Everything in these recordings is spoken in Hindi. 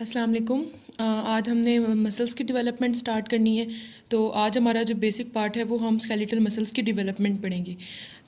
अस्सलाम वालेकुम। आज हमने मसल्स की डेवलपमेंट स्टार्ट करनी है। तो आज हमारा जो बेसिक पार्ट है वो हम स्केलेटल मसल्स की डेवलपमेंट पढ़ेंगे।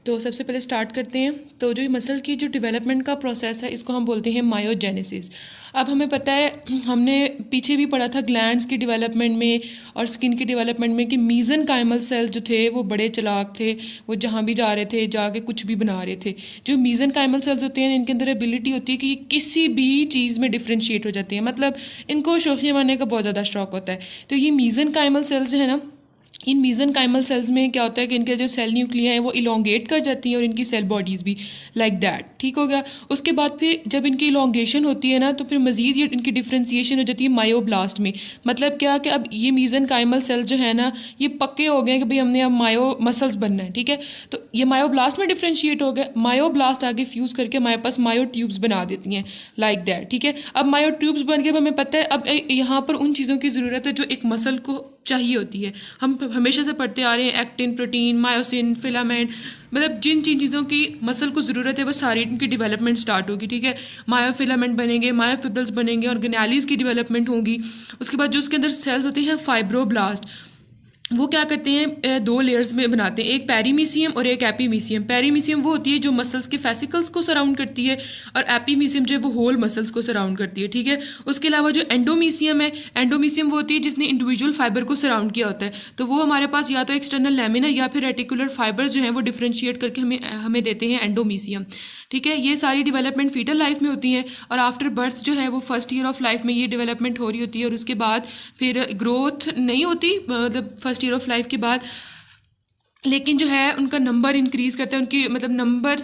तो सबसे पहले स्टार्ट करते हैं। तो जो मसल की जो डेवलपमेंट का प्रोसेस है इसको हम बोलते हैं मायोजेनेसिस। अब हमें पता है, हमने पीछे भी पढ़ा था ग्लैंड्स की डेवलपमेंट में और स्किन की डेवलपमेंट में कि मीज़नकाइमल सेल्स जो थे वो बड़े चालाक थे, वो जहाँ भी जा रहे थे जाके कुछ भी बना रहे थे। जो मीज़नकाइमल सेल्स होते हैं इनके अंदर एबिलिटी होती है कि ये किसी भी चीज़ में डिफ्रेंशिएट हो जाती है, मतलब इनको शौकिया बनने का बहुत ज़्यादा शौक होता है। तो ये मीज़नकाइमल सेल्स है ना, इन मीज़नकाइमल सेल्स में क्या होता है कि इनके जो सेल न्यूक्लिया हैं वो इलोंगेट कर जाती हैं और इनकी सेल बॉडीज़ भी लाइक दैट। ठीक हो गया। उसके बाद फिर जब इनकी इलोंगेशन होती है ना तो फिर मज़ीद ये इनकी डिफ्रेंसिएशन हो जाती है मायोब्लास्ट में। मतलब क्या कि अब ये मीज़नकाइमल सेल जो है ना ये पक्के हो गए हैं कि भाई हमने अब मायो मसल्स बनना है। ठीक है, तो ये मायोब्लास्ट में डिफ्रेंशिएट हो गए। मायोब्लास्ट आगे फ्यूज़ करके हमारे पास मायो ट्यूब्स बना देती हैं लाइक दैट। ठीक है, अब मायो ट्यूब्स बन के हमें पता है अब यहाँ पर उन चीज़ों की ज़रूरत है जो एक मसल को चाहिए होती है। हम हमेशा से पढ़ते आ रहे हैं एक्टिन, प्रोटीन, मायोसिन, फिलामेंट, मतलब जिन जिन चीज़ों की मसल को ज़रूरत है वो सारी इनकी डेवलपमेंट स्टार्ट होगी। ठीक है, मायोफिलामेंट बनेंगे, मायोफिब्रल्स बनेंगे, ऑर्गेनेलीज़ की डेवलपमेंट होगी। उसके बाद जो उसके अंदर सेल्स होते हैं फाइब्रोब्लास्ट, वो क्या करते हैं दो लेयर्स में बनाते हैं, एक पेरीमीसियम और एक एपीमीसियम। पेरीमीसियम वो होती है जो मसल्स के फेसिकल्स को सराउंड करती है और एपीमीसियम जो है वो होल मसल्स को सराउंड करती है। ठीक है, उसके अलावा जो एंडोमीसियम है, एंडोमीसियम वो होती है जिसने इंडिविजुअल फाइबर को सराउंड किया होता है। तो वो हमारे पास या तो एक्सटर्नल लैमिना या फिर रेटिकुलर फाइबर्स जो हैं वो डिफ्रेंशिएट करके हमें देते हैं एंडोमीसियम। ठीक है, ये सारी डेवलपमेंट फीटल लाइफ में होती है और आफ्टर बर्थ जो है वो फर्स्ट ईयर ऑफ लाइफ में ये डेवलपमेंट हो रही होती है और उसके बाद फिर ग्रोथ नहीं होती, मतलब फर्स्ट ईयर ऑफ लाइफ के बाद। लेकिन जो है उनका नंबर इंक्रीज़ करता है, उनकी मतलब नंबर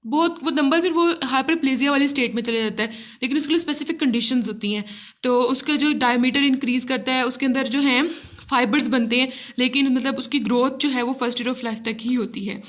बहुत, वो नंबर फिर वो हाइपरप्लेजिया वाले स्टेट में चले जाता है। लेकिन उसके लिए स्पेसिफिक कंडीशंस होती हैं। तो उसका जो डायमीटर इंक्रीज़ करता है, उसके अंदर जो है फाइबर्स बनते हैं, लेकिन मतलब उसकी ग्रोथ जो है वो फर्स्ट ईयर ऑफ लाइफ तक ही होती है।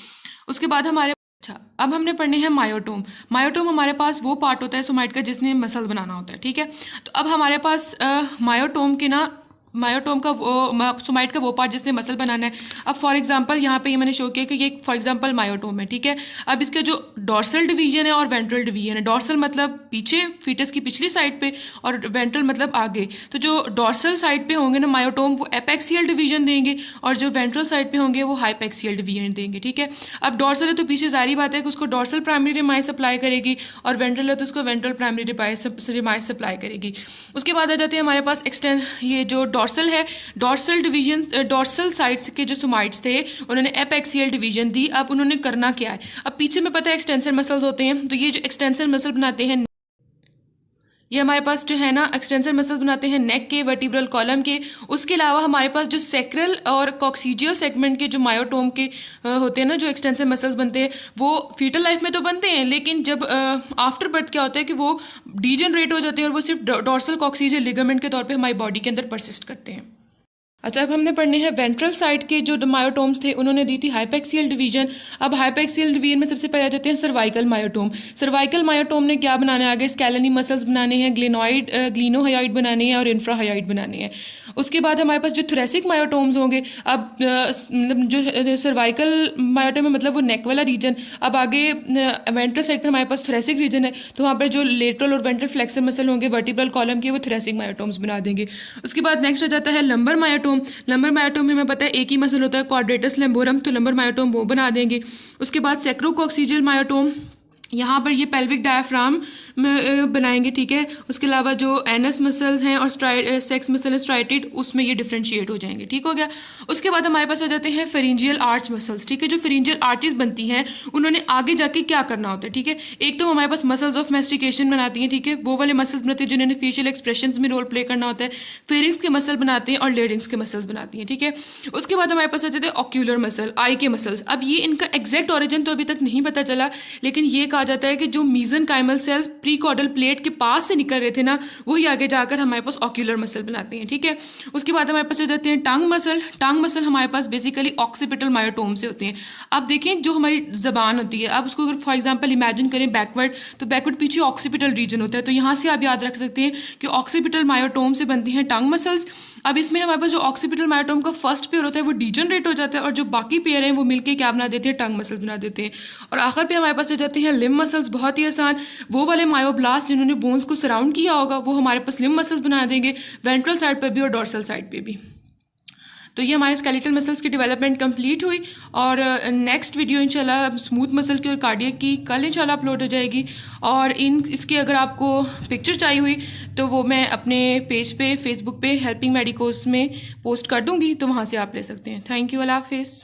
उसके बाद हमारे अच्छा, अब हमने पढ़ने हैं मायोटोम। मायोटोम हमारे पास वो पार्ट होता है सोमाइट का जिसने मसल बनाना होता है। ठीक है, तो अब हमारे पास मायोटोम के ना, मायोटोम का वो सोमाइट का वो पार्ट जिसने मसल बनाना है। अब फॉर एग्जांपल यहाँ पे ये मैंने शो किया कि ये फॉर एग्जांपल मायोटोम है। ठीक है, अब इसके जो डॉर्सल डिवीजन है और वेंट्रल डिवीजन है, डॉर्सल मतलब पीछे फीटस की पिछली साइड पे और वेंट्रल मतलब आगे। तो जो डॉर्सल साइड पे होंगे ना मायोटोम वो एपेक्सियल डिवीजन देंगे और जो वेंट्रल साइड पे होंगे वो हाइपेक्सियल डिवीजन देंगे। ठीक है, अब डॉर्सल है तो पीछे जारी बात है कि उसको डॉर्सल प्राइमरी रिमाइज सप्लाई करेगी और वेंट्रल है तो उसको वेंट्रल प्राइमरी रिमाइज सप्लाई करेगी। उसके बाद आ जाते हैं हमारे पास एक्सटेंड, ये जो डॉर्सल है, डॉर्सल डिवीजन, डॉर्सल साइड्स के जो सोमाइट्स थे उन्होंने एपेक्सियल डिवीजन दी। अब उन्होंने करना क्या है, अब पीछे में पता है एक्सटेंसर मसल्स होते हैं, तो ये जो एक्सटेंसर मसल बनाते हैं ये हमारे पास जो है ना एक्सटेंसर मसल्स बनाते हैं नेक के, वर्टिब्रल कॉलम के। उसके अलावा हमारे पास जो सेक्रल और कॉक्सीजियल सेगमेंट के जो मायोटोम के होते हैं ना, जो एक्सटेंसर मसल्स बनते हैं वो फीटल लाइफ में तो बनते हैं, लेकिन जब आफ्टर बर्थ क्या होता है कि वो डीजनरेट हो जाते हैं और वो सिर्फ डॉर्सल कॉक्सीजियल लिगामेंट के तौर पे हमारी बॉडी के अंदर परसिस्ट करते हैं। अच्छा, अब हमने पढ़ने हैं वेंट्रल साइड के जो मायोटोम्स थे उन्होंने दी थी हाइपेक्सियल डिवीजन। अब हाइपेक्सियल डिवीजन में सबसे पहले आ जाते हैं सर्वाइकल मायोटोम। सर्वाइकल मायोटोम ने क्या बनाना है, आगे स्कैलेनी मसल्स बनाने हैं, ग्लिनोहायोइड बनाने हैं और इंफ्राहायोइड बनाने हैं। उसके बाद हमारे पास जो थोरेसिक मायोटोम्स होंगे, अब मतलब जो सर्वाइकल मायोटोम है मतलब वो नेक वाला रीजन। अब आगे वेंट्रल साइड पर हमारे पास थोरेसिक रीजन है, तो वहाँ पर जो लेटरल और वेंट्रल फ्लेक्सर मसल होंगे वर्टिब्रल कॉलम के वो थोरेसिक मायोटोम्स बना देंगे। उसके बाद नेक्स्ट आ जाता है लंबर मायोटोम। लंबर मायोटोम में हमें पता है एक ही मसल होता है क्वाड्रेटस लंबोरम, तो लंबर मायोटोम वो बना देंगे। उसके बाद सेक्रोकॉक्सीजियल मायोटोम, यहाँ पर ये पेल्विक डायफ्राम में बनाएंगे। ठीक है, उसके अलावा जो एनस मसल्स हैं और सेक्स मसल स्ट्राइटेड उसमें ये डिफ्रेंशिएट हो जाएंगे। ठीक हो गया। उसके बाद हमारे पास आ जाते हैं फेरिंजियल आर्च मसल्स। ठीक है, जो फेरिंजियल आर्चेस बनती हैं उन्होंने आगे जाके क्या करना होता है। ठीक है, एक तो हमारे पास मसल्स ऑफ मैस्टिकेशन बनाती हैं। ठीक है, वो वाले मसल्स बनाते हैं जिन्होंने फेशियल एक्सप्रेशन में रोल प्ले करना होता है। फेरिंग्स के मसल बनाते हैं और लेरिंग्स के मसल्स बनाती हैं। ठीक है, उसके बाद हमारे पास आ जाते हैं ऑक्यूलर मसल, आई के मसल्स। अब ये इनका एग्जैक्ट ऑरिजिन तो अभी तक नहीं पता चला, लेकिन ये कहा जाता है कि जो मीज़नकाइमल सेल्स प्रीकॉर्डल प्लेट के पास से निकल रहे थे ना वही आगे जाकर हमारे पास ऑक्यूलर मसल बनाते हैं। ठीक है, उसके बाद हमारे पास आ जाते हैं टांग मसल। टांग मसल हमारे पास बेसिकली ऑक्सीपिटल मायोटोम से होते हैं। अब देखें जो हमारी जबान होती है, अब उसको अगर फॉर एग्जांपल इमेजिन करें बैकवर्ड, तो बैकवर्ड पीछे ऑक्सीपिटल रीजन होता है, तो यहाँ से आप याद रख सकते हैं कि ऑक्सीपिटल मायोटोम से बनती हैं टांग मसल्स। अब इसमें हमारे पास जो ऑक्सीपिटल मायोटोम का फर्स्ट पेयर होता है वो डीजनरेट हो जाता है और जो बाकी पेयर हैं वो मिलके क्या बना देते हैं, टंग मसल बना देते हैं। और आखिर पे हमारे पास आ जाते हैं स्लिम मसल्स बहुत ही आसान, वो वाले मायोब्लास्ट जिन्होंने बोन्स को सराउंड किया होगा वो हमारे पास स्लिम मसल्स बना देंगे, वेंट्रल साइड पर भी और डोर्सल साइड पे भी। तो ये हमारे स्केलेटल मसल्स की डेवलपमेंट कंप्लीट हुई और नेक्स्ट वीडियो इंशाल्लाह स्मूथ मसल की और कार्डियक की कल इंशाल्लाह अपलोड हो जाएगी। और इसकी अगर आपको पिक्चर चाहिए हुई तो वो मैं अपने पेज पे फेसबुक पे हेल्पिंग मेडिकोस में पोस्ट कर दूंगी, तो वहाँ से आप ले सकते हैं। थैंक यू, अल्लाह हाफिज़।